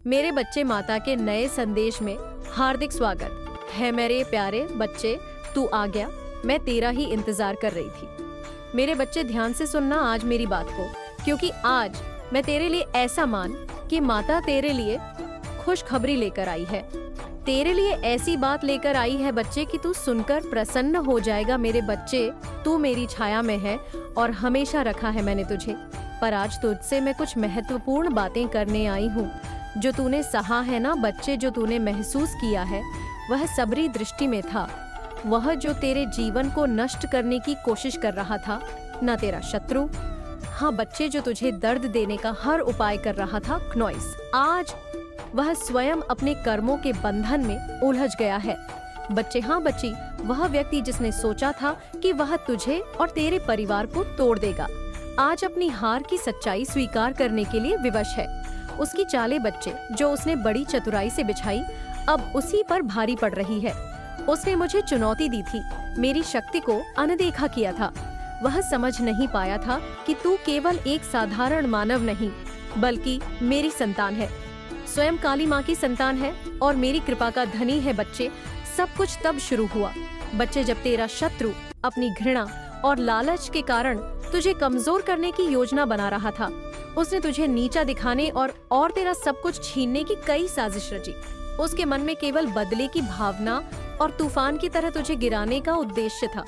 मेरे बच्चे माता के नए संदेश में हार्दिक स्वागत है। मेरे प्यारे बच्चे, तू आ गया, मैं तेरा ही इंतजार कर रही थी। मेरे बच्चे ध्यान से सुनना आज मेरी बात को, क्योंकि आज मैं तेरे लिए ऐसा मान कि माता तेरे लिए खुशखबरी लेकर आई है। तेरे लिए ऐसी बात लेकर आई है बच्चे कि तू सुनकर प्रसन्न हो जाएगा। मेरे बच्चे, तू मेरी छाया में है और हमेशा रखा है मैंने तुझे, पर आज तुझसे मैं कुछ महत्वपूर्ण बातें करने आई हूँ। जो तूने सहा है ना बच्चे, जो तूने महसूस किया है, वह सबरी दृष्टि में था। वह जो तेरे जीवन को नष्ट करने की कोशिश कर रहा था, न तेरा शत्रु, हाँ बच्चे, जो तुझे दर्द देने का हर उपाय कर रहा था, क्नोइस, आज वह स्वयं अपने कर्मों के बंधन में उलझ गया है। बच्चे, हाँ बच्ची, वह व्यक्ति जिसने सोचा था कि वह तुझे और तेरे परिवार को तोड़ देगा, आज अपनी हार की सच्चाई स्वीकार करने के लिए विवश है। उसकी चालें बच्चे, जो उसने बड़ी चतुराई से बिछाई, अब उसी पर भारी पड़ रही है। उसने मुझे चुनौती दी थी, मेरी शक्ति को अनदेखा किया था। वह समझ नहीं पाया था कि तू केवल एक साधारण मानव नहीं, बल्कि मेरी संतान है, स्वयं काली माँ की संतान है और मेरी कृपा का धनी है। बच्चे, सब कुछ तब शुरू हुआ बच्चे, जब तेरा शत्रु अपनी घृणा और लालच के कारण तुझे कमजोर करने की योजना बना रहा था। उसने तुझे नीचा दिखाने और तेरा सब कुछ छीनने की कई साजिश रची। उसके मन में केवल बदले की भावना और तूफान की तरह तुझे गिराने का उद्देश्य था।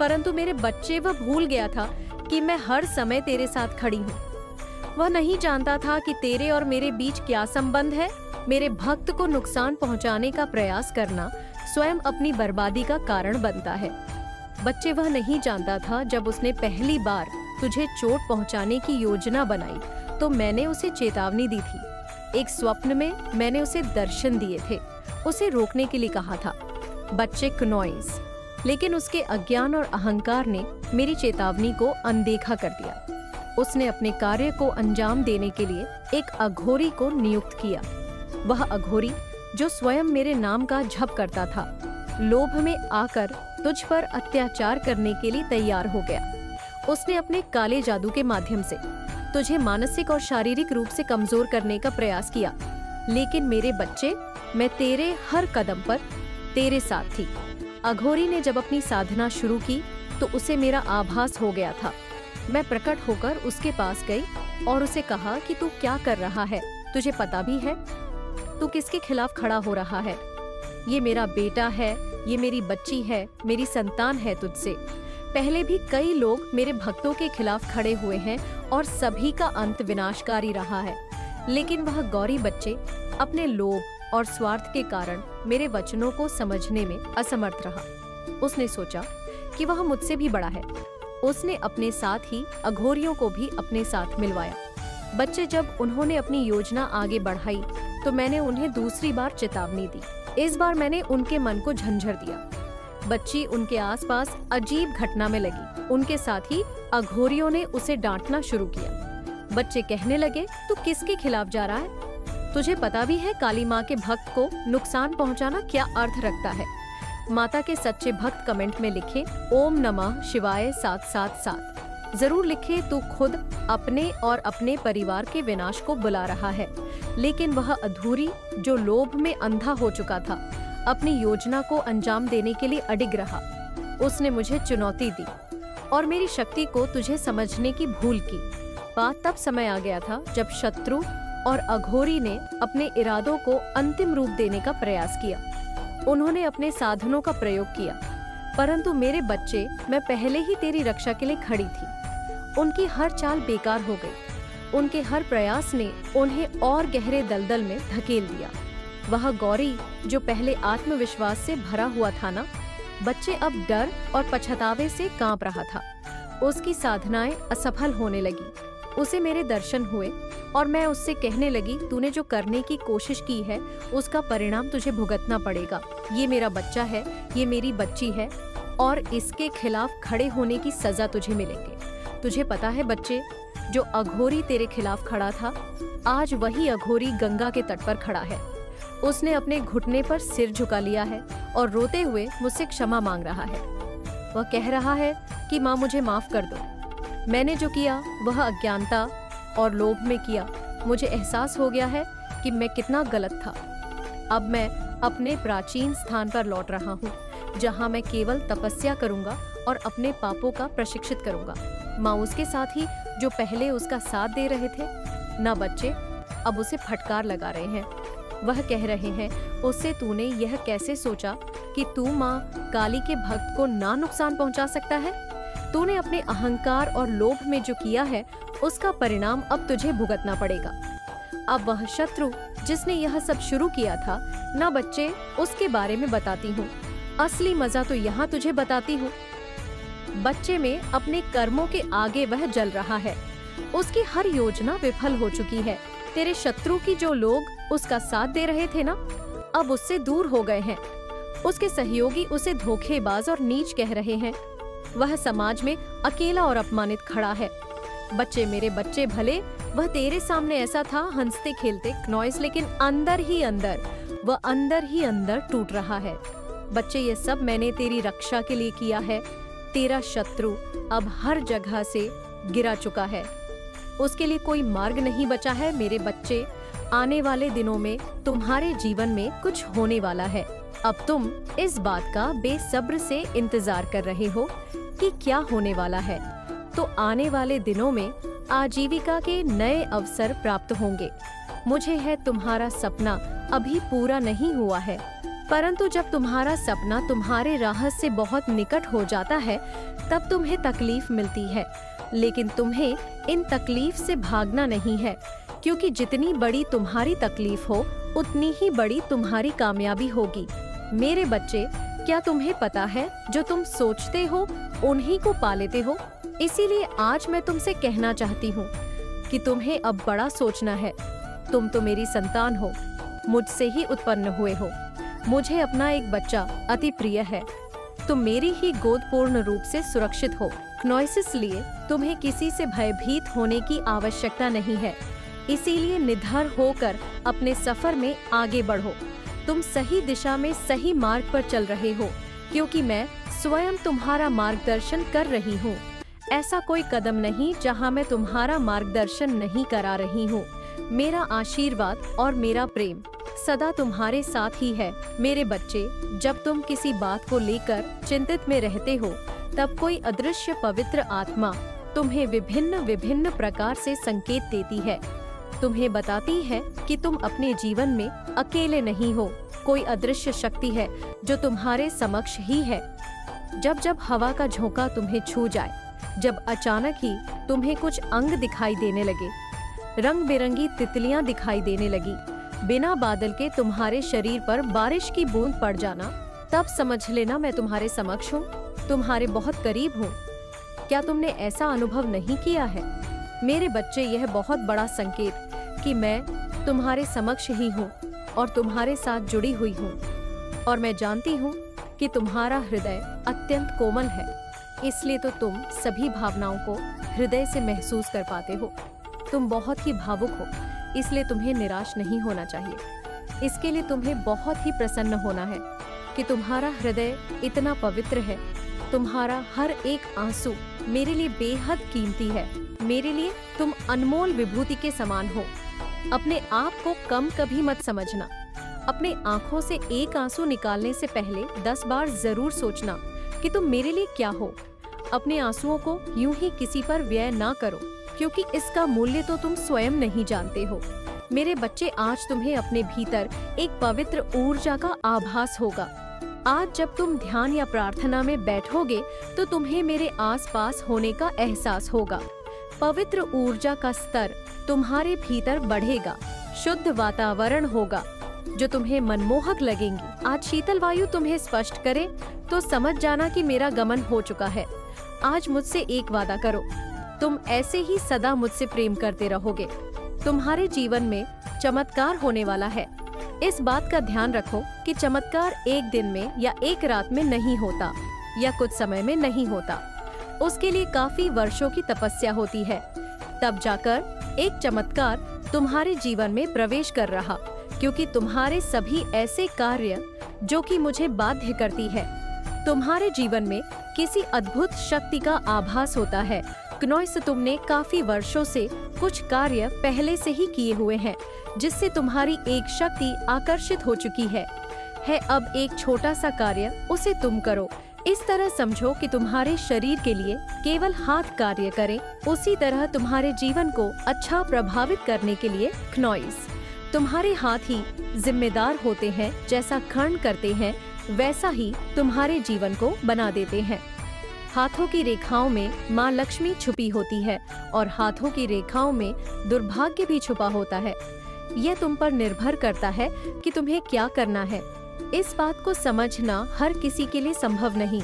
परंतु मेरे बच्चे, वह भूल गया था कि मैं हर समय तेरे साथ खड़ी हूँ। वह नहीं जानता था कि तेरे और मेरे बीच क्या संबंध है। मेरे भक्त को नुकसान पहुँचाने का प्रयास करना स्वयं अपनी बर्बादी का कारण बनता है। बच्चे, वह नहीं जानता था, जब उसने पहली बार तुझे चोट पहुंचाने की योजना बनाई तो मैंने उसे चेतावनी दी थी। एक स्वप्न में मैंने उसे दर्शन दिए थे, उसे रोकने के लिए कहा था बच्चे, क्नोइस, लेकिन उसके अज्ञान और अहंकार ने मेरी चेतावनी को अनदेखा कर दिया। उसने अपने कार्य को अंजाम देने के लिए एक अघोरी को नियुक्त किया। वह अघोरी, जो स्वयं मेरे नाम का जप करता था, लोभ में आकर तुझ पर अत्याचार करने के लिए तैयार हो गया। उसने अपने काले जादू के माध्यम से तुझे मानसिक और शारीरिक रूप से कमजोर करने का प्रयास किया। लेकिन मेरे बच्चे, मैं तेरे हर कदम पर तेरे साथ थी। अघोरी ने जब अपनी साधना शुरू की तो उसे मेरा आभास हो गया था। मैं प्रकट होकर उसके पास गई और उसे कहा कि तू क्या कर रहा है, तुझे पता भी है तू किसके खिलाफ खड़ा हो रहा है। ये मेरा बेटा है, ये मेरी बच्ची है, मेरी संतान है। तुझसे पहले भी कई लोग मेरे भक्तों के खिलाफ खड़े हुए हैं और सभी का अंत विनाशकारी रहा है। लेकिन वह गौरी बच्चे अपने लोभ और स्वार्थ के कारण मेरे वचनों को समझने में असमर्थ रहा। उसने सोचा कि वह मुझसे भी बड़ा है। उसने अपने साथ ही अघोरियों को भी अपने साथ मिलवाया। बच्चे, जब उन्होंने अपनी योजना आगे बढ़ाई तो मैंने उन्हें दूसरी बार चेतावनी दी। इस बार मैंने उनके मन को झंझर दिया। बच्ची उनके आसपास अजीब घटना में लगी। उनके साथ ही अघोरियों ने उसे डांटना शुरू किया। बच्चे कहने लगे, तू किसके खिलाफ जा रहा है? तुझे पता भी है काली माँ के भक्त को नुकसान पहुँचाना क्या अर्थ रखता है? माता के सच्चे भक्त कमेंट में लिखे ओम नमः शिवाय 777। जरूर लिखे, तू खुद अपने और अपने परिवार के विनाश को बुला रहा है। लेकिन वह अधूरी, जो लोभ में अंधा हो चुका था, अपनी योजना को अंजाम देने के लिए अडिग रहा। उसने मुझे चुनौती दी और मेरी शक्ति को तुझे समझने की भूल की। बात तब समय आ गया था जब शत्रु और अघोरी ने अपने इरादों को अंतिम रूप देने का प्रयास किया। उन्होंने अपने साधनों का प्रयोग किया, परंतु मेरे बच्चे, मैं पहले ही तेरी रक्षा के लिए खड़ी थी। उनकी हर चाल बेकार हो गई। उनके हर प्रयास ने उन्हें और गहरे दलदल में धकेल दिया। वह गौरी, जो पहले आत्मविश्वास से भरा हुआ था ना बच्चे, अब डर और पछतावे से कांप रहा था। उसकी साधनाएं असफल होने लगी। उसे मेरे दर्शन हुए और मैं उससे कहने लगी, तूने जो करने की कोशिश की है उसका परिणाम तुझे भुगतना पड़ेगा। ये मेरा बच्चा है, ये मेरी बच्ची है और इसके खिलाफ खड़े होने की सजा तुझे मिलेंगे। तुझे पता है बच्चे, जो अघोरी तेरे खिलाफ खड़ा था, आज वही अघोरी गंगा के तट पर खड़ा है। उसने अपने घुटने पर सिर झुका लिया है और रोते हुए मुझसे क्षमा मांग रहा है। वह कह रहा है कि माँ, मुझे माफ कर दो। मैंने जो किया वह अज्ञानता और लोभ में किया। मुझे एहसास हो गया है कि मैं कितना गलत था। अब मैं अपने प्राचीन स्थान पर लौट रहा हूँ, जहाँ मैं केवल तपस्या करूँगा और अपने पापों का प्रशिक्षित करूँगा। माँ उसके साथ ही जो पहले उसका साथ दे रहे थे न बच्चे अब उसे फटकार लगा रहे हैं। वह कह रहे हैं, उससे तूने यह कैसे सोचा कि तू माँ काली के भक्त को ना नुकसान पहुँचा सकता है? तूने अपने अहंकार और लोभ में जो किया है उसका परिणाम अब तुझे भुगतना पड़ेगा। अब वह शत्रु जिसने यह सब शुरू किया था ना बच्चे, उसके बारे में बताती हूँ। असली मजा तो यहाँ तुझे बताती हूँ। बच्चे में अपने कर्मों के आगे वह जल रहा है। उसकी हर योजना विफल हो चुकी है। तेरे शत्रु की जो लोग उसका साथ दे रहे थे ना, अब उससे दूर हो गए हैं। उसके सहयोगी उसे धोखेबाज और नीच कह रहे हैं। वह समाज में अकेला और अपमानित खड़ा है। बच्चे, मेरे बच्चे, भले वह तेरे सामने ऐसा था हंसते खेलते क्नॉइस, लेकिन अंदर ही अंदर टूट रहा है। बच्चे, ये सब मैंने तेरी रक्षा के लिए किया है। तेरा शत्रु अब हर जगह से गिरा चुका है। उसके लिए कोई मार्ग नहीं बचा है। मेरे बच्चे, आने वाले दिनों में तुम्हारे जीवन में कुछ होने वाला है। अब तुम इस बात का बेसब्र से इंतजार कर रहे हो कि क्या होने वाला है। तो आने वाले दिनों में आजीविका के नए अवसर प्राप्त होंगे। मुझे है तुम्हारा सपना अभी पूरा नहीं हुआ है, परंतु जब तुम्हारा सपना तुम्हारे राह से बहुत निकट हो जाता है तब तुम्हें तकलीफ मिलती है। लेकिन तुम्हें इन तकलीफ से भागना नहीं है, क्योंकि जितनी बड़ी तुम्हारी तकलीफ हो उतनी ही बड़ी तुम्हारी कामयाबी होगी। मेरे बच्चे, क्या तुम्हें पता है जो तुम सोचते हो उन्हीं को पा लेते हो? इसीलिए आज मैं तुमसे कहना चाहती हूँ कि तुम्हें अब बड़ा सोचना है। तुम तो मेरी संतान हो, मुझसे ही उत्पन्न हुए हो। मुझे अपना एक बच्चा अति प्रिय है। तुम मेरी ही गोद पूर्ण रूप से सुरक्षित हो। क्नॉइसिस लिए तुम्हें किसी से भयभीत होने की आवश्यकता नहीं है। इसीलिए निडर होकर अपने सफर में आगे बढ़ो। तुम सही दिशा में सही मार्ग पर चल रहे हो, क्योंकि मैं स्वयं तुम्हारा मार्गदर्शन कर रही हूँ। ऐसा कोई कदम नहीं जहाँ मैं तुम्हारा मार्गदर्शन नहीं करा रही हूँ। मेरा आशीर्वाद और मेरा प्रेम सदा तुम्हारे साथ ही है। मेरे बच्चे, जब तुम किसी बात को लेकर चिंतित में रहते हो तब कोई अदृश्य पवित्र आत्मा तुम्हें विभिन्न विभिन्न प्रकार से संकेत देती है। तुम्हें बताती है कि तुम अपने जीवन में अकेले नहीं हो। कोई अदृश्य शक्ति है जो तुम्हारे समक्ष ही है। जब जब हवा का झोंका तुम्हें छू जाए, जब अचानक ही तुम्हें कुछ अंग दिखाई देने लगे, रंग बिरंगी तितलियां दिखाई देने लगी, बिना बादल के तुम्हारे शरीर पर बारिश की बूंद पड़ जाना, तब समझ लेना मैं तुम्हारे समक्ष हूँ, तुम्हारे बहुत करीब हूँ। क्या तुमने ऐसा अनुभव नहीं किया है? मेरे बच्चे, यह बहुत बड़ा संकेत कि मैं तुम्हारे समक्ष ही हूँ और तुम्हारे साथ जुड़ी हुई हूँ। और मैं जानती हूँ कि तुम्हारा हृदय अत्यंत कोमल है, इसलिए तो तुम सभी भावनाओं को हृदय से महसूस कर पाते हो। तुम बहुत ही भावुक हो, इसलिए तुम्हें निराश नहीं होना चाहिए। इसके लिए तुम्हें बहुत ही प्रसन्न होना है कि तुम्हारा हृदय इतना पवित्र है। तुम्हारा हर एक आंसू मेरे लिए बेहद कीमती है। मेरे लिए तुम अनमोल विभूति के समान हो। अपने आप को कम कभी मत समझना। अपने आंखों से एक आंसू निकालने से पहले 10 बार जरूर सोचना कि तुम मेरे लिए क्या हो। अपने आंसुओं को यूं ही किसी पर व्यय ना करो, क्योंकि इसका मूल्य तो तुम स्वयं नहीं जानते हो। मेरे बच्चे, आज तुम्हें अपने भीतर एक पवित्र ऊर्जा का आभास होगा। आज जब तुम ध्यान या प्रार्थना में बैठोगे तो तुम्हें मेरे आसपास होने का एहसास होगा। पवित्र ऊर्जा का स्तर तुम्हारे भीतर बढ़ेगा। शुद्ध वातावरण होगा जो तुम्हें मनमोहक लगेंगी। आज शीतल वायु तुम्हें स्पष्ट करे तो समझ जाना कि मेरा गमन हो चुका है। आज मुझसे एक वादा करो, तुम ऐसे ही सदा मुझसे प्रेम करते रहोगे। तुम्हारे जीवन में चमत्कार होने वाला है। इस बात का ध्यान रखो कि चमत्कार एक दिन में या एक रात में नहीं होता या कुछ समय में नहीं होता। उसके लिए काफी वर्षों की तपस्या होती है। तब जाकर एक चमत्कार तुम्हारे जीवन में प्रवेश कर रहा, क्योंकि तुम्हारे सभी ऐसे कार्य जो कि मुझे बाध्य करती है। तुम्हारे जीवन में किसी अद्भुत शक्ति का आभास होता है क्नॉइस, तुमने काफी वर्षों से कुछ कार्य पहले से ही किए हुए हैं, जिससे तुम्हारी एक शक्ति आकर्षित हो चुकी है। अब एक छोटा सा कार्य, उसे तुम करो। इस तरह समझो कि तुम्हारे शरीर के लिए केवल हाथ कार्य करें, उसी तरह तुम्हारे जीवन को अच्छा प्रभावित करने के लिए क्नॉइस, तुम्हारे हाथ ही जिम्मेदार होते हैं। जैसा खंड करते हैं वैसा ही तुम्हारे जीवन को बना देते हैं। हाथों की रेखाओं में माँ लक्ष्मी छुपी होती है और हाथों की रेखाओं में दुर्भाग्य भी छुपा होता है। यह तुम पर निर्भर करता है कि तुम्हें क्या करना है। इस बात को समझना हर किसी के लिए संभव नहीं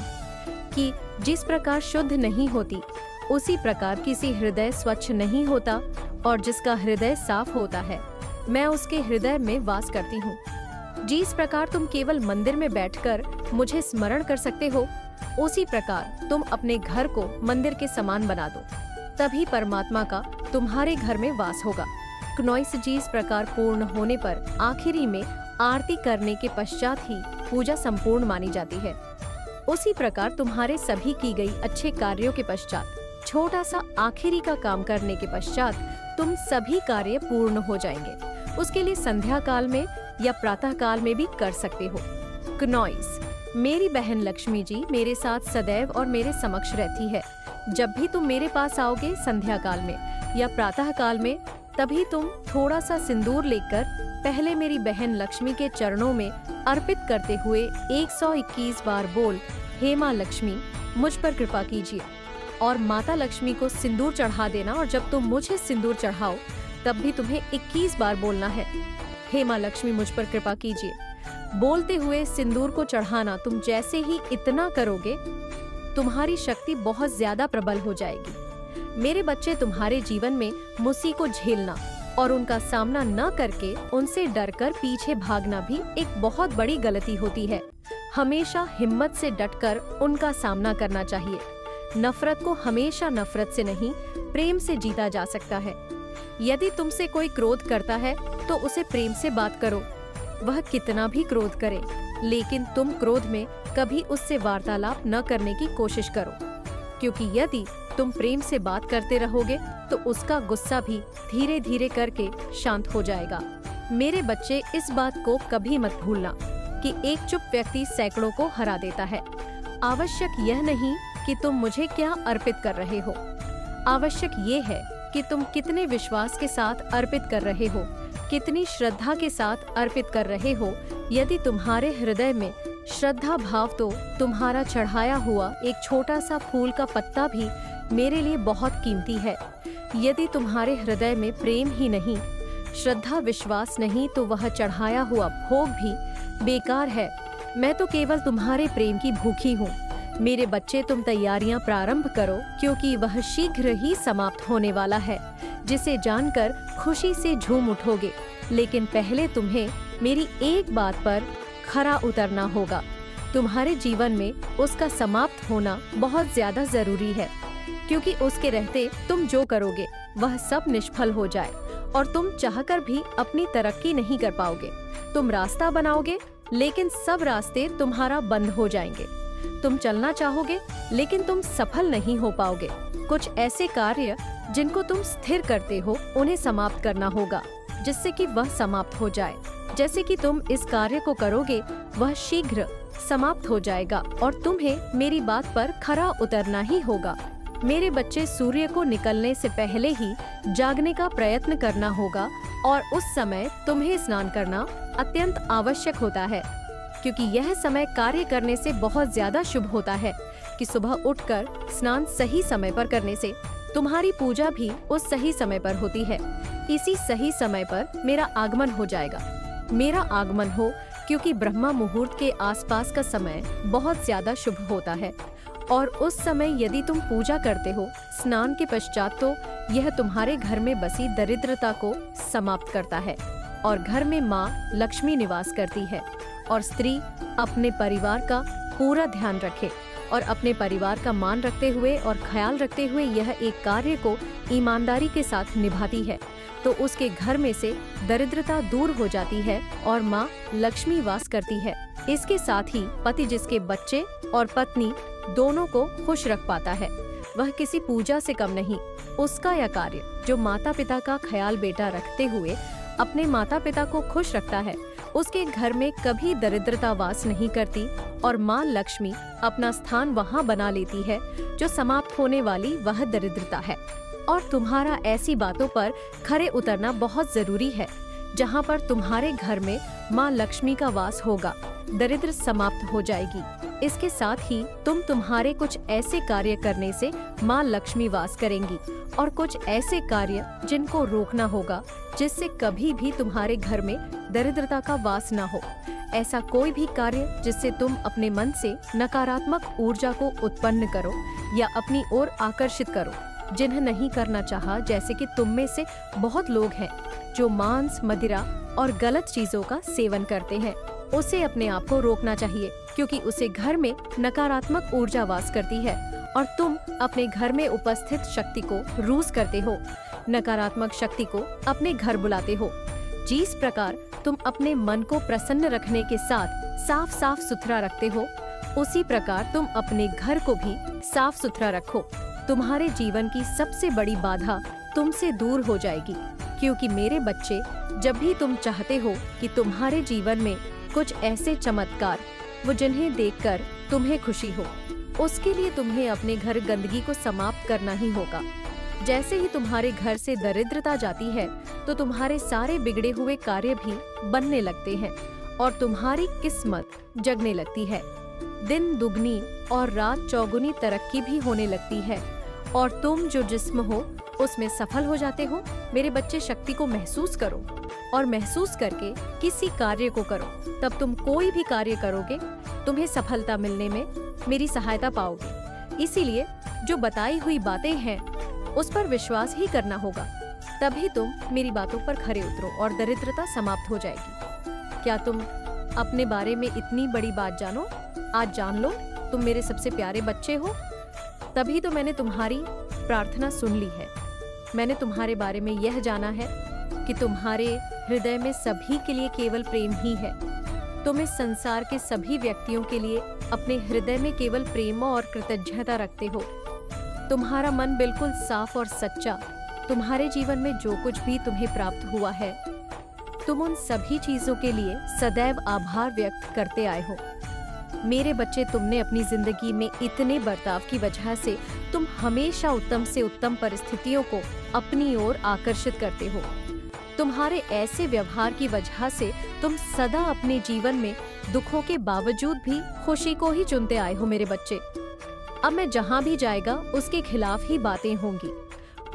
कि जिस प्रकार शुद्ध नहीं होती, उसी प्रकार किसी हृदय स्वच्छ नहीं होता, और जिसका हृदय साफ होता है, मैं उसके हृदय में वास करती हूँ। जिस प्रकार तुम केवल मंदिर में बैठकर मुझे स्मरण कर सकते हो, उसी प्रकार तुम अपने घर को मंदिर के समान बना दो, तभी परमात्मा का तुम्हारे घर में वास होगा। क्नॉइस, जिस प्रकार पूर्ण होने पर आखिरी में आरती करने के पश्चात ही पूजा संपूर्ण मानी जाती है, उसी प्रकार तुम्हारे सभी की गई अच्छे कार्यों के पश्चात, छोटा सा आखिरी का काम करने के पश्चात तुम सभी कार्य पूर्ण हो जाएंगे। उसके लिए संध्या काल में या प्रातः काल में भी कर सकते हो। क्नॉइस, मेरी बहन लक्ष्मी जी मेरे साथ सदैव और मेरे समक्ष रहती है। जब भी तुम मेरे पास आओगे संध्या काल में या प्रातः काल में, तभी तुम थोड़ा सा सिंदूर लेकर पहले मेरी बहन लक्ष्मी के चरणों में अर्पित करते हुए 121 बार बोल, हे माँ लक्ष्मी मुझ पर कृपा कीजिए। और माता लक्ष्मी को सिंदूर चढ़ा देना, और जब तुम मुझे सिंदूर चढ़ाओ तब भी तुम्हें 21 बार बोलना है, हे माँ लक्ष्मी मुझ पर कृपा कीजिए। बोलते हुए सिंदूर को चढ़ाना, तुम जैसे ही इतना करोगे तुम्हारी शक्ति बहुत ज्यादा प्रबल हो जाएगी। मेरे बच्चे, तुम्हारे जीवन में मुसी को झेलना और उनका सामना न करके उनसे डरकर पीछे भागना भी एक बहुत बड़ी गलती होती है। हमेशा हिम्मत से डटकर उनका सामना करना चाहिए। नफरत को हमेशा नफरत से नहीं, प्रेम से जीता जा सकता है। यदि तुमसे कोई क्रोध करता है तो उसे प्रेम से बात करो, वह कितना भी क्रोध करे, लेकिन तुम क्रोध में कभी उससे वार्तालाप न करने की कोशिश करो, क्योंकि यदि तुम प्रेम से बात करते रहोगे तो उसका गुस्सा भी धीरे धीरे करके शांत हो जाएगा। मेरे बच्चे, इस बात को कभी मत भूलना कि एक चुप व्यक्ति सैकड़ों को हरा देता है। आवश्यक यह नहीं कि तुम मुझे क्या अर्पित कर रहे हो, आवश्यक ये है कि तुम कितने विश्वास के साथ अर्पित कर रहे हो, कितनी श्रद्धा के साथ अर्पित कर रहे हो। यदि तुम्हारे हृदय में श्रद्धा भाव, तो तुम्हारा चढ़ाया हुआ एक छोटा सा फूल का पत्ता भी मेरे लिए बहुत कीमती है। यदि तुम्हारे हृदय में प्रेम ही नहीं, श्रद्धा विश्वास नहीं, तो वह चढ़ाया हुआ भोग भी बेकार है। मैं तो केवल तुम्हारे प्रेम की भूखी हूँ। मेरे बच्चे, तुम तैयारियां प्रारंभ करो, क्योंकि वह शीघ्र ही समाप्त होने वाला है, जिसे जानकर खुशी से झूम उठोगे। लेकिन पहले तुम्हें मेरी एक बात पर खरा उतरना होगा। तुम्हारे जीवन में उसका समाप्त होना बहुत ज्यादा जरूरी है, क्योंकि उसके रहते तुम जो करोगे वह सब निष्फल हो जाए और तुम चाहकर भी अपनी तरक्की नहीं कर पाओगे। तुम रास्ता बनाओगे, लेकिन सब रास्ते तुम्हारा बंद हो जाएंगे। तुम चलना चाहोगे, लेकिन तुम सफल नहीं हो पाओगे। कुछ ऐसे कार्य जिनको तुम स्थिर करते हो, उन्हें समाप्त करना होगा, जिससे कि वह समाप्त हो जाए। जैसे कि तुम इस कार्य को करोगे, वह शीघ्र समाप्त हो जाएगा और तुम्हें मेरी बात पर खरा उतरना ही होगा। मेरे बच्चे, सूर्य को निकलने से पहले ही जागने का प्रयत्न करना होगा और उस समय तुम्हें स्नान करना अत्यंत आवश्यक होता है, क्योंकि यह समय कार्य करने से बहुत ज्यादा शुभ होता है कि सुबह उठकर स्नान सही समय पर करने से तुम्हारी पूजा भी उस सही समय पर होती है। इसी सही समय पर मेरा आगमन हो जाएगा। मेरा आगमन हो, क्योंकि ब्रह्मा मुहूर्त के आसपास का समय बहुत ज्यादा शुभ होता है और उस समय यदि तुम पूजा करते हो स्नान के पश्चात, तो यह तुम्हारे घर में बसी दरिद्रता को समाप्त करता है और घर में माँ लक्ष्मी निवास करती है। और स्त्री अपने परिवार का पूरा ध्यान रखे और अपने परिवार का मान रखते हुए और ख्याल रखते हुए यह एक कार्य को ईमानदारी के साथ निभाती है, तो उसके घर में से दरिद्रता दूर हो जाती है और माँ लक्ष्मी वास करती है। इसके साथ ही पति जिसके बच्चे और पत्नी दोनों को खुश रख पाता है। वह किसी पूजा से कम नहीं। उसका यह कार्य जो माता पिता का ख्याल बेटा रखते हुए अपने माता पिता को खुश रखता है, उसके घर में कभी दरिद्रता वास नहीं करती और माँ लक्ष्मी अपना स्थान वहाँ बना लेती है जो समाप्त होने वाली वह दरिद्रता है। और तुम्हारा ऐसी बातों पर खरे उतरना बहुत जरूरी है। जहाँ पर तुम्हारे घर में माँ लक्ष्मी का वास होगा, दरिद्र समाप्त हो जाएगी। इसके साथ ही तुम तुम्हारे कुछ ऐसे कार्य करने से माँ लक्ष्मी वास करेंगी और कुछ ऐसे कार्य जिनको रोकना होगा जिससे कभी भी तुम्हारे घर में दरिद्रता का वास न हो। ऐसा कोई भी कार्य जिससे तुम अपने मन से नकारात्मक ऊर्जा को उत्पन्न करो या अपनी ओर आकर्षित करो, जिन्हें नहीं करना चाहा। जैसे कि तुम में से बहुत लोग हैं जो मांस, मदिरा और गलत चीजों का सेवन करते हैं, उसे अपने आप को रोकना चाहिए क्योंकि उसे घर में नकारात्मक ऊर्जा वास करती है और तुम अपने घर में उपस्थित शक्ति को रूस करते हो, नकारात्मक शक्ति को अपने घर बुलाते हो। जिस प्रकार तुम अपने मन को प्रसन्न रखने के साथ साफ साफ सुथरा रखते हो, उसी प्रकार तुम अपने घर को भी साफ सुथरा रखो। तुम्हारे जीवन की सबसे बड़ी बाधा तुमसे दूर हो जाएगी क्योंकि मेरे बच्चे, जब भी तुम चाहते हो कि तुम्हारे जीवन में कुछ ऐसे चमत्कार वो जिन्हें देखकर तुम्हें खुशी हो, उसके लिए तुम्हें अपने घर गंदगी को समाप्त करना ही होगा। जैसे ही तुम्हारे घर से दरिद्रता जाती है तो तुम्हारे सारे बिगड़े हुए कार्य भी बनने लगते हैं और तुम्हारी किस्मत जगने लगती है। दिन दुगनी और रात चौगुनी तरक्की भी होने लगती है और तुम जो जिस्म हो उसमें सफल हो जाते हो। मेरे बच्चे, शक्ति को महसूस करो और महसूस करके किसी कार्य को करो, तब तुम कोई भी कार्य करोगे तुम्हें सफलता मिलने में मेरी सहायता पाओगे। इसीलिए जो बताई हुई बातें हैं उस पर विश्वास ही करना होगा, तभी तुम मेरी बातों पर खरे उतरो और दरिद्रता समाप्त हो जाएगी। क्या तुम अपने बारे में इतनी बड़ी बात जानो? आज जान लो, तुम मेरे सबसे प्यारे बच्चे हो। तभी तो मैंने तुम्हारी प्रार्थना सुन ली है। मैंने तुम्हारे बारे में यह जाना है कि तुम्हारे हृदय में सभी के लिए केवल प्रेम ही है। तुम इस संसार के सभी व्यक्तियों के लिए अपने हृदय में केवल प्रेम और कृतज्ञता रखते हो। तुम्हारा मन बिल्कुल साफ और सच्चा। तुम्हारे जीवन में जो कुछ भी तुम्हें प्राप्त हुआ है, तुम उन सभी चीजों के लिए सदैव आभार व्यक्त करते आए हो। मेरे बच्चे, तुमने अपनी जिंदगी में इतने बर्ताव की वजह से तुम हमेशा उत्तम से उत्तम परिस्थितियों को अपनी ओर आकर्षित करते हो। तुम्हारे ऐसे व्यवहार की वजह से तुम सदा अपने जीवन में दुखों के बावजूद भी खुशी को ही चुनते आए हो। मेरे बच्चे, अब मैं जहाँ भी जाएगा उसके खिलाफ ही बातें होंगी।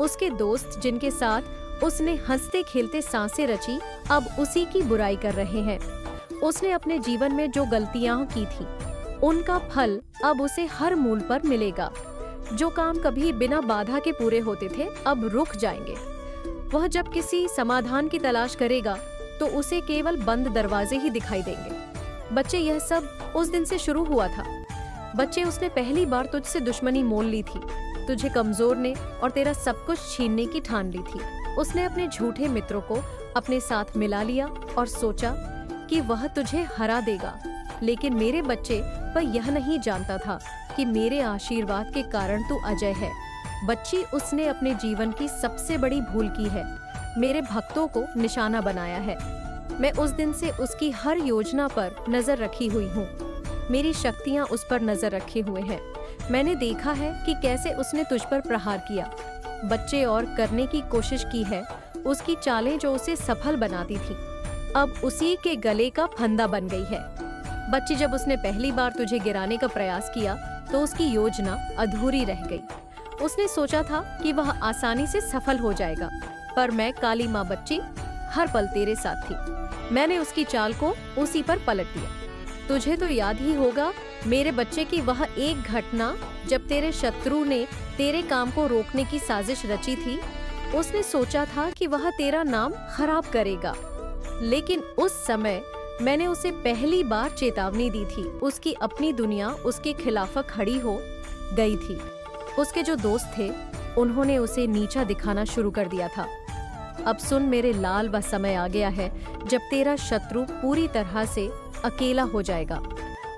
उसके दोस्त जिनके साथ उसने हंसते खेलते सांसें रची, अब उसी की बुराई कर रहे हैं। उसने अपने जीवन में जो गलतियां की थी उनका फल अब उसे हर मूल पर मिलेगा। जो काम कभी बिना बाधा के पूरे होते थे अब रुक जाएंगे। वह जब किसी समाधान की तलाश करेगा तो उसे केवल बंद दरवाजे ही दिखाई देंगे। बच्चे, यह सब उस दिन से शुरू हुआ था। बच्चे, उसने पहली बार तुझसे दुश्मनी मोल ली थी। तुझे कमजोर और तेरा सब कुछ छीनने की ठान ली थी। उसने अपने झूठे मित्रों को अपने साथ मिला लिया और सोचा कि वह तुझे हरा देगा। लेकिन मेरे बच्चे, वह यह नहीं जानता था कि मेरे आशीर्वाद के कारण तू अजय है। बच्ची, उसने अपने जीवन की सबसे बड़ी भूल की है। मेरे भक्तों को निशाना बनाया है। मैं उस दिन से उसकी हर योजना पर नजर रखी हुई हूँ। मेरी शक्तियाँ उस पर नजर रखे हुए हैं। मैंने देखा है कि कैसे उसने तुझ पर प्रहार किया। बच्चे, और करने की कोशिश की है उसकी चालें जो उसे सफल बनाती थी, अब उसी के गले का फंदा बन गई है। बच्ची, जब उसने पहली बार तुझे गिराने का प्रयास किया तो उसकी योजना अधूरी रह गई। उसने सोचा था कि वह आसानी से सफल हो जाएगा, पर मैं काली माँ बच्ची हर पल तेरे साथ थी। मैंने उसकी चाल को उसी पर पलट दिया। तुझे तो याद ही होगा मेरे बच्चे की वह एक घटना जब तेरे शत्रु ने तेरे काम को रोकने की साजिश रची थी। उसने सोचा था कि वह तेरा नाम खराब करेगा, लेकिन उस समय मैंने उसे पहली बार चेतावनी दी थी। उसकी अपनी दुनिया उसके खिलाफ खड़ी हो गई थी। उसके जो दोस्त थे उन्होंने उसे नीचा दिखाना शुरू कर दिया था। अब सुन मेरे लाल, वह समय आ गया है जब तेरा शत्रु पूरी तरह से अकेला हो जाएगा।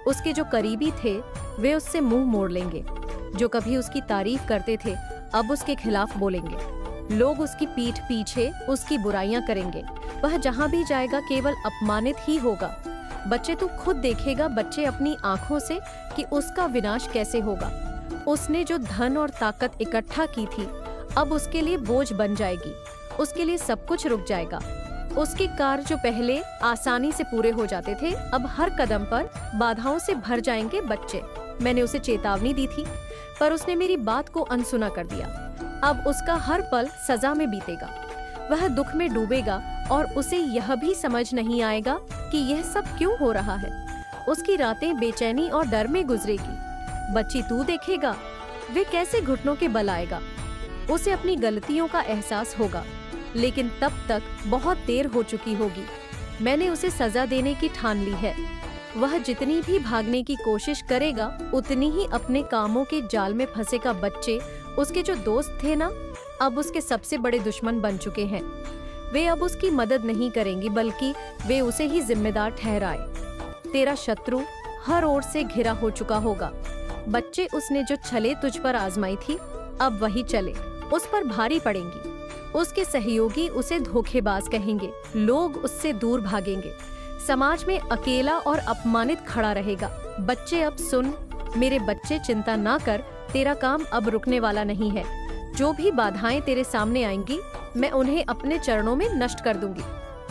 उसके जो करीबी थे वे उससे मुंह मोड़ लेंगे। जो कभी उसकी तारीफ करते थे अब उसके खिलाफ बोलेंगे। लोग उसकी पीठ पीछे उसकी बुराइयां करेंगे। वह जहां भी जाएगा केवल अपमानित ही होगा। बच्चे, तू खुद देखेगा बच्चे अपनी आंखों से कि उसका विनाश कैसे होगा। उसने जो धन और ताकत इकट्ठा की थी अब उसके लिए बोझ बन जाएगी। उसके लिए सब कुछ रुक जाएगा। उसके कार्य जो पहले आसानी से पूरे हो जाते थे अब हर कदम पर बाधाओं से भर जाएंगे। बच्चे, मैंने उसे चेतावनी दी थी पर उसने मेरी बात को अनसुना कर दिया। अब उसका हर पल सजा में बीतेगा। वह दुख में डूबेगा और उसे यह भी समझ नहीं आएगा कि यह सब क्यों हो रहा है। उसकी रातें बेचैनी और डर में गुजरेगी। बच्ची, तू देखेगा वे कैसे घुटनों के बल आएगा। उसे अपनी गलतियों का एहसास होगा, लेकिन तब तक बहुत देर हो चुकी होगी। मैंने उसे सजा देने की ठान ली है। वह जितनी भी भागने की कोशिश करेगा उतनी ही अपने कामों के जाल में फंसेगा। बच्चे, उसके जो दोस्त थे ना अब उसके सबसे बड़े दुश्मन बन चुके हैं। वे अब उसकी मदद नहीं करेंगी बल्कि वे उसे ही जिम्मेदार ठहराए। तेरा शत्रु हर ओर से घिरा हो चुका होगा। बच्चे, उसने जो छले तुझ पर आजमाई थी अब वही चले उस पर भारी पड़ेंगी। उसके सहयोगी उसे धोखेबाज कहेंगे। लोग उससे दूर भागेंगे। समाज में अकेला और अपमानित खड़ा रहेगा। बच्चे, अब सुन मेरे बच्चे, चिंता ना कर। तेरा काम अब रुकने वाला नहीं है। जो भी बाधाएं तेरे सामने आएंगी मैं उन्हें अपने चरणों में नष्ट कर दूंगी।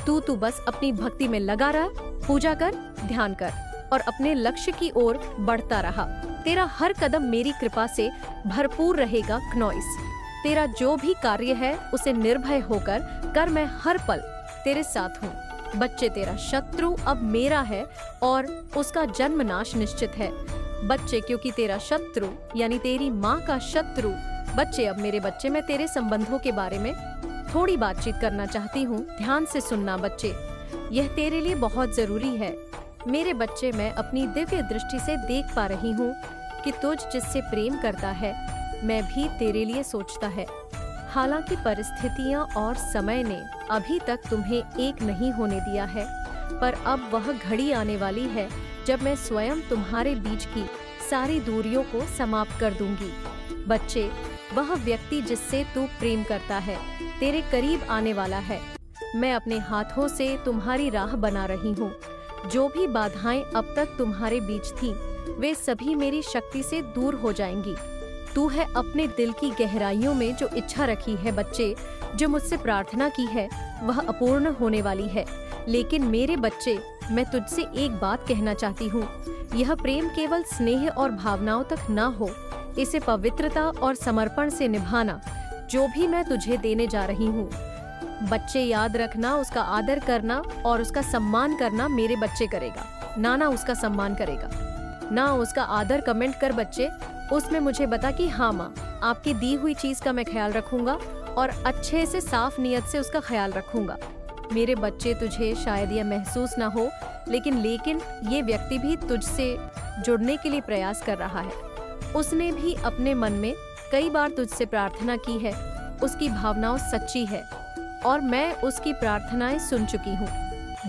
तू बस अपनी भक्ति में लगा रह, पूजा कर, ध्यान कर और अपने लक्ष्य की ओर बढ़ता रहा। तेरा हर कदम मेरी कृपा से भरपूर रहेगा। क्नॉइस, तेरा जो भी कार्य है उसे निर्भय होकर कर। मैं हर पल तेरे साथ हूँ। बच्चे, तेरा शत्रु अब मेरा है और उसका जन्मनाश निश्चित है। बच्चे, क्योंकि तेरा शत्रु यानी तेरी माँ का शत्रु। बच्चे, अब मेरे बच्चे, मैं तेरे संबंधों के बारे में थोड़ी बातचीत करना चाहती हूँ। ध्यान से सुनना बच्चे, यह तेरे लिए बहुत जरूरी है। मेरे बच्चे, मैं अपनी दिव्य दृष्टि से देख पा रही हूँ कि तुझ जिससे प्रेम करता है मैं भी तेरे लिए सोचता है। हालांकि परिस्थितियां और समय ने अभी तक तुम्हें एक नहीं होने दिया है, पर अब वह घड़ी आने वाली है जब मैं स्वयं तुम्हारे बीच की सारी दूरियों को समाप्त कर दूंगी। बच्चे, वह व्यक्ति जिससे तू प्रेम करता है तेरे करीब आने वाला है। मैं अपने हाथों से तुम्हारी राह बना रही हूँ। जो भी बाधाएं अब तक तुम्हारे बीच थीं, वे सभी मेरी शक्ति से दूर हो जाएंगी। तू है अपने दिल की गहराइयों में जो इच्छा रखी है। बच्चे, जो मुझसे प्रार्थना की है वह अपूर्ण होने वाली है। लेकिन मेरे बच्चे, मैं तुझसे एक बात कहना चाहती हूँ। यह प्रेम केवल स्नेह और भावनाओं तक ना हो, इसे पवित्रता और समर्पण से निभाना जो भी मैं तुझे देने जा रही हूँ। बच्चे, याद रखना, उसका आदर करना और उसका सम्मान करना मेरे बच्चे करेगा, ना उसका सम्मान करेगा, ना उसका आदर। कमेंट कर बच्चे, उसमें मुझे बता कि हाँ माँ, आपकी दी हुई चीज का मैं ख्याल रखूंगा और अच्छे से साफ नियत से उसका ख्याल रखूंगा। मेरे बच्चे, तुझे शायद यह महसूस ना हो लेकिन ये व्यक्ति भी तुझसे जुड़ने के लिए प्रयास कर रहा है। उसने भी अपने मन में कई बार तुझसे प्रार्थना की है। उसकी भावनाओं सच्ची है और मैं उसकी प्रार्थनाएं सुन चुकी हूँ।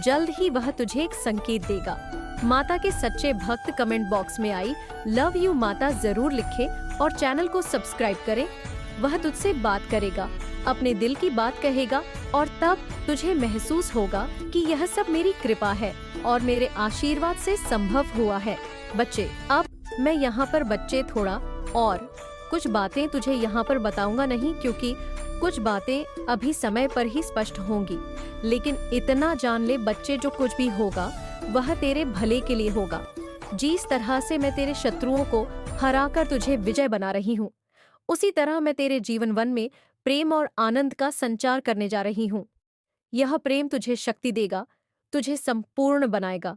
जल्द ही वह तुझे एक संकेत देगा। माता के सच्चे भक्त कमेंट बॉक्स में आई लव यू माता जरूर लिखें और चैनल को सब्सक्राइब करें। वह तुझसे बात करेगा, अपने दिल की बात कहेगा और तब तुझे महसूस होगा कि यह सब मेरी कृपा है और मेरे आशीर्वाद से संभव हुआ है। बच्चे, अब मैं यहाँ पर बच्चे थोड़ा और कुछ बातें तुझे यहाँ पर बताऊंगा नहीं, क्योंकि कुछ बातें अभी समय पर ही स्पष्ट होंगी। लेकिन इतना जान ले बच्चे, जो कुछ भी होगा वह तेरे भले के लिए होगा। जिस तरह से मैं तेरे शत्रुओं को हराकर तुझे विजय बना रही हूँ, उसी तरह मैं तेरे जीवन वन में प्रेम और आनंद का संचार करने जा रही हूँ। यह प्रेम तुझे शक्ति देगा, तुझे संपूर्ण बनाएगा।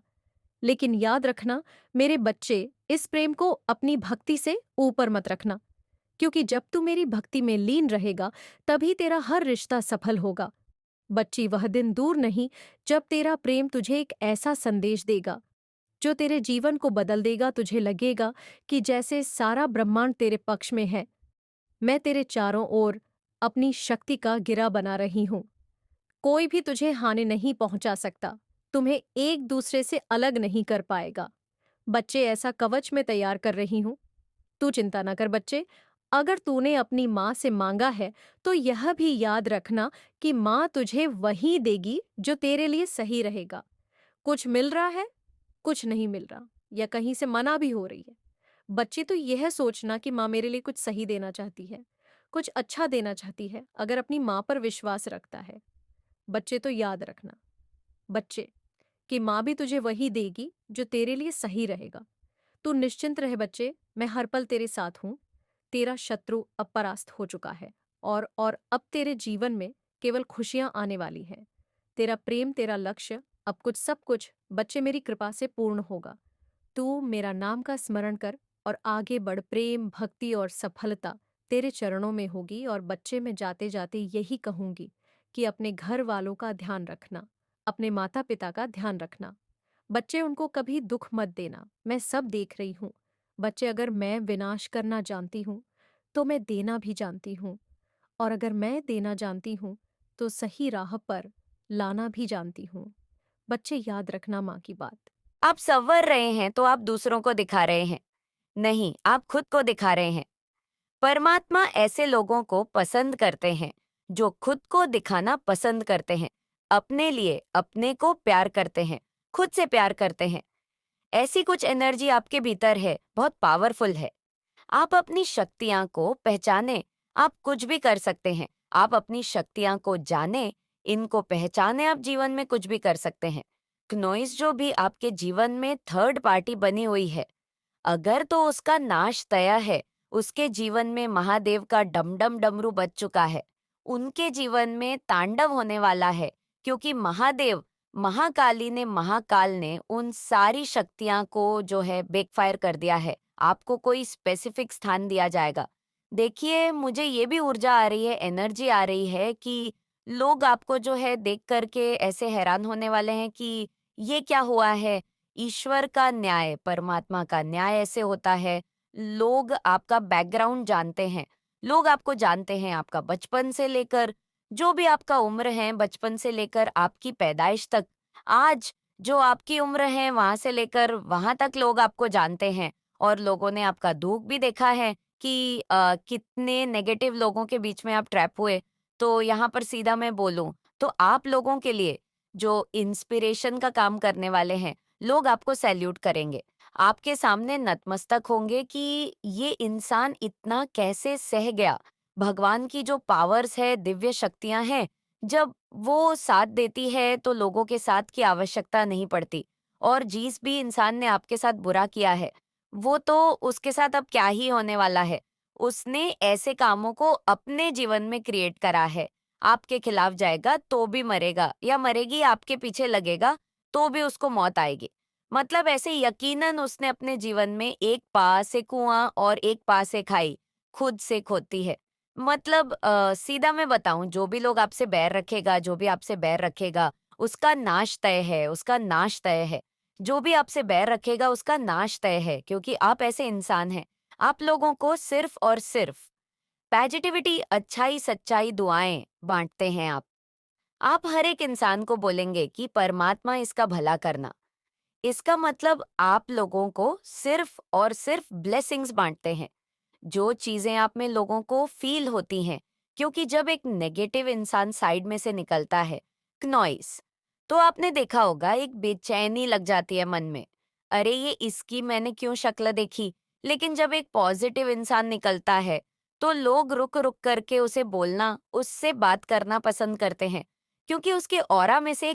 लेकिन याद रखना मेरे बच्चे, इस प्रेम को अपनी भक्ति से ऊपर मत रखना, क्योंकि जब तू मेरी भक्ति में लीन रहेगा तभी तेरा हर रिश्ता सफल होगा। बच्ची, वह दिन दूर नहीं जब तेरा प्रेम तुझे एक ऐसा संदेश देगा जो तेरे जीवन को बदल देगा। तुझे लगेगा कि जैसे सारा ब्रह्मांड तेरे पक्ष में है। मैं तेरे चारों ओर अपनी शक्ति का गिरा बना रही हूँ। कोई भी तुझे हानि नहीं पहुंचा सकता, तुम्हें एक दूसरे से अलग नहीं कर पाएगा। बच्चे, ऐसा कवच मैं तैयार कर रही हूँ तू चिंता ना कर बच्चे, अगर तूने अपनी माँ से मांगा है तो यह भी याद रखना कि माँ तुझे वही देगी जो तेरे लिए सही रहेगा। कुछ मिल रहा है, कुछ नहीं मिल रहा, या कहीं से मना भी हो रही है, बच्चे तो यह सोचना कि माँ मेरे लिए कुछ सही देना चाहती है, कुछ अच्छा देना चाहती है, अगर अपनी माँ पर विश्वास रखता है। बच्चे तो याद रखना बच्चे, कि माँ भी तुझे वही देगी जो तेरे लिए सही रहेगा। तू निश्चिंत रहे बच्चे, मैं हर पल तेरे साथ हूँ। तेरा शत्रु अब परास्त हो चुका है, और अब तेरे जीवन में केवल खुशियां आने वाली हैं। तेरा प्रेम, तेरा लक्ष्य, अब कुछ सब कुछ बच्चे मेरी कृपा से पूर्ण होगा। तू मेरा नाम का स्मरण कर और आगे बढ़। प्रेम, भक्ति और सफलता तेरे चरणों में होगी। और बच्चे, मैं जाते जाते यही कहूंगी कि अपने घर वालों का ध्यान रखना, अपने माता पिता का ध्यान रखना। बच्चे, उनको कभी दुख मत देना, मैं सब देख रही हूँ। बच्चे, अगर मैं विनाश करना जानती हूँ तो मैं देना भी जानती हूँ, और अगर मैं देना जानती हूँ तो सही राह पर लाना भी जानती हूँ। बच्चे, याद रखना माँ की बात। आप संवर रहे हैं तो आप दूसरों को दिखा रहे हैं, नहीं, आप खुद को दिखा रहे हैं। परमात्मा ऐसे लोगों को पसंद करते हैं जो खुद को दिखाना पसंद करते हैं, अपने लिए अपने को प्यार करते हैं, खुद से प्यार करते हैं। ऐसी कुछ एनर्जी आपके भीतर है, बहुत पावरफुल है। आप अपनी शक्तियां को पहचाने, आप कुछ भी कर सकते हैं। आप अपनी शक्तियां को जाने, इनको पहचाने, आप जीवन में कुछ भी कर सकते हैं। क्नोइस जो भी आपके जीवन में थर्ड पार्टी बनी हुई है, अगर तो उसका नाश तय है, उसके जीवन में महादेव का डमडम डमरू बज चुका है, उनके जीवन में तांडव होने वाला है, क्योंकि महादेव महाकाली ने महाकाल ने उन सारी शक्तियां को जो है बेकफायर कर दिया है। आपको कोई स्पेसिफिक स्थान दिया जाएगा। देखिए, मुझे ये भी ऊर्जा आ रही है, एनर्जी आ रही है कि लोग आपको जो है देख करके ऐसे हैरान होने वाले हैं कि ये क्या हुआ है। ईश्वर का न्याय, परमात्मा का न्याय ऐसे होता है। लोग आपका बैकग्राउंड जानते हैं, लोग आपको जानते हैं, आपका बचपन से लेकर जो भी आपका उम्र है, बचपन से लेकर आपकी पैदाइश तक, आज जो आपकी उम्र है वहां से लेकर वहां तक लोग आपको जानते हैं। और लोगों ने आपका दुख भी देखा है कि कितने नेगेटिव लोगों के बीच में आप ट्रैप हुए। तो यहाँ पर सीधा मैं बोलूं तो आप लोगों के लिए जो इंस्पिरेशन का काम करने वाले हैं, लोग आपको सैल्यूट करेंगे, आपके सामने नतमस्तक होंगे कि ये इंसान इतना कैसे सह गया। भगवान की जो पावर्स है, दिव्य शक्तियां हैं, जब वो साथ देती है तो लोगों के साथ की आवश्यकता नहीं पड़ती। और जिस भी इंसान ने आपके साथ बुरा किया है, वो तो उसके साथ अब क्या ही होने वाला है। उसने ऐसे कामों को अपने जीवन में क्रिएट करा है। आपके खिलाफ जाएगा तो भी मरेगा, या मरेगी आपके पीछे लगेगा तो भी उसको मौत आएगी। मतलब ऐसे यकीनन उसने अपने जीवन में एक पास से कुआं और एक पास से खाई खुद से खोदती है। मतलब सीधा मैं बताऊं, जो भी लोग आपसे बैर रखेगा, जो भी आपसे बैर रखेगा, उसका नाश तय है, उसका नाश तय है। जो भी आपसे बैर रखेगा उसका नाश तय है, क्योंकि आप ऐसे इंसान हैं। आप लोगों को सिर्फ और सिर्फ पॉजिटिविटी, अच्छाई, सच्चाई, दुआएं बांटते हैं आप हर एक इंसान को बोलेंगे कि परमात्मा इसका भला करना। इसका मतलब आप लोगों को सिर्फ और सिर्फ ब्लेसिंग्स बांटते हैं। जो चीजें आप में लोगों को फील होती हैं, क्योंकि जब एक नेगेटिव इंसान साइड में से निकलता है, नॉइस, तो आपने देखा होगा एक बेचैनी लग जाती है मन में। अरे ये इसकी मैंने क्यों शक्ल देखी। लेकिन जब एक पॉजिटिव इंसान निकलता है तो लोग रुक रुक करके उसे बोलना, उससे बात करना पसंद करते हैं, क्योंकि उसके ऑरा में से एक